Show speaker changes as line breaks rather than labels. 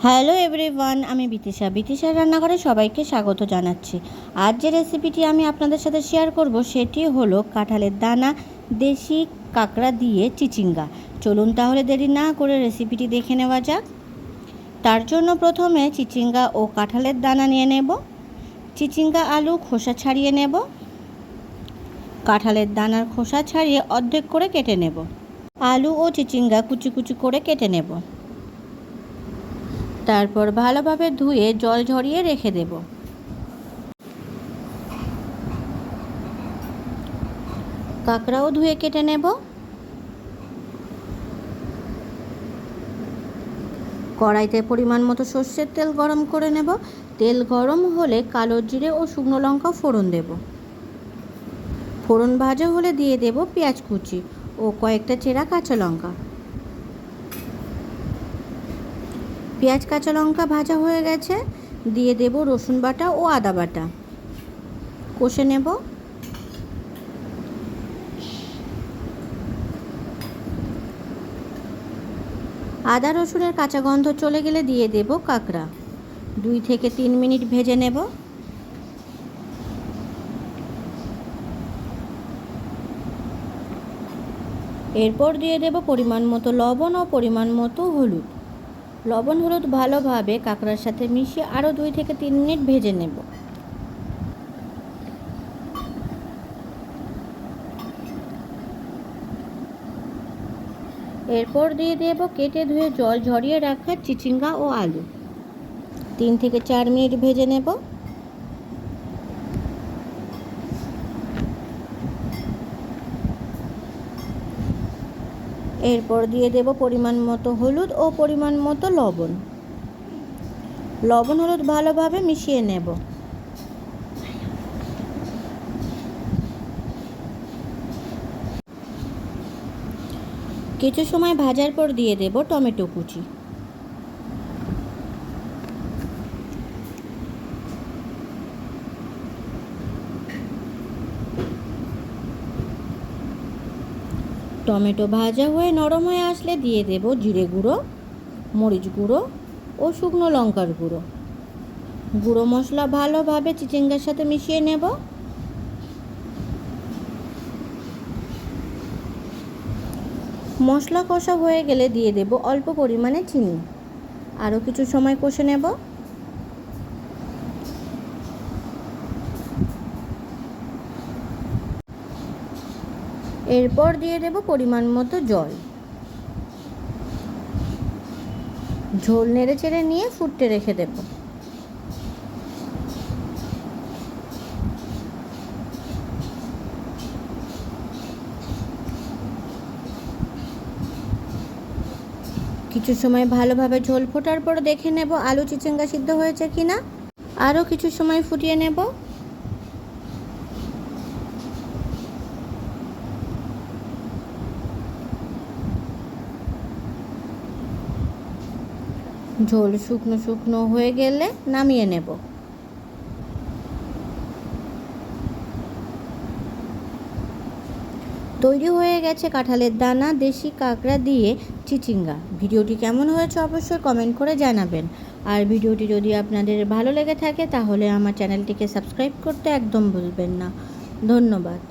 Hello everyone, আমি বিতিশা রান্নাঘরে সবাইকে স্বাগত জানাচ্ছি। আজ যে রেসিপিটি আমি আপনাদের সাথে শেয়ার করব সেটি হলো কাঁঠালের দানা দেশি কাঁকড়া দিয়ে চিচিঙ্গা। চলুন তাহলে দেরি না করে রেসিপিটি দেখে নেওয়া যাক। তার জন্য প্রথমে চিচিঙ্গা ও কাঁঠালের দানা নিয়ে নেব। চিচিঙ্গা আলু খোসা ছাড়িয়ে নেব। কাঁঠালের দানার খোসা ছাড়িয়ে অর্ধেক করে কেটে নেব। আলু ও চিচিঙ্গা কুচি কুচি করে কেটে নেব। তারপর ভালোভাবে ধুয়ে জল ঝরিয়ে রেখে দেব। কাঁকড়াও ধুয়ে কেটে নেব। কড়াইতে পরিমাণ মতো সর্ষের তেল গরম করে নেব। তেল গরম হলে কালো জিরে ও শুকনো লঙ্কা ফোড়ন দেব। ফোড়ন ভাজা হলে দিয়ে দেব পেঁয়াজ কুচি ও কয়েকটা চেরা কাঁচা লঙ্কা। পেঁয়াজ কাঁচা লঙ্কা ভাজা হয়ে গেছে, দিয়ে দেব রসুন বাটা ও আদা বাটা। কষে নেব। আদা রসুনের কাঁচা গন্ধ চলে গেলে দিয়ে দেব কাঁকড়া। 2 থেকে 3 মিনিট ভেজে নেব। এরপর দিয়ে দেব পরিমাণ মতো লবণ ও পরিমাণ মতো হলুদ। লবণ হলুদ ভালোভাবে কাঁকড়ার সাথে মিশিয়ে আরও 2 থেকে 3 মিনিট ভেজে নেব। এরপর দিয়ে দেব কেটে ধুয়ে জল ঝরিয়ে রাখা চিচিঙ্গা ও আলু। 3 থেকে 4 মিনিট ভেজে নেব। এরপর দিয়ে দেব পরিমাণ মতো হলুদ ও পরিমাণ মতো লবণ। লবণ হলুদ ভালোভাবে মিশিয়ে নেব। কিছু সময় ভাজার পর দিয়ে দেব টমেটো কুচি। টমেটো ভাজা হয়ে নরম হয়ে আসলে দিয়ে দেব জিরে গুঁড়ো, মরিচ গুঁড়ো ও শুকনো লঙ্কার গুঁড়ো। গুঁড়ো মশলা ভালোভাবে চিচিঙ্গার সাথে মিশিয়ে নেব। মশলা কষা হয়ে গেলে দিয়ে দেব অল্প পরিমাণে চিনি। আরও কিছু সময় কষে নেব। এরপর দিয়ে দেব পরিমাণ মতো জল। ঝোল নেড়ে চেড়ে নিয়ে ফুটতে রেখে দেব। কিছু সময় ভালোভাবে ঝোল ফোটার পর দেখে নেব আলু চিচিঙ্গা সিদ্ধ হয়েছে কিনা। আরও কিছু সময় ফুটিয়ে নেব। ঝোল শুকনো শুকনো হয়ে গেলে নামিয়ে নেব। তৈরি হয়ে গেছে কাঁঠালের দানা দেশি কাঁকড়া দিয়ে চিচিঙ্গা। ভিডিওটি কেমন হয়েছে অবশ্যই কমেন্ট করে জানাবেন। আর ভিডিওটি যদি আপনাদের ভালো লেগে থাকে তাহলে আমার চ্যানেলটিকে সাবস্ক্রাইব করতে একদম ভুলবেন না। ধন্যবাদ।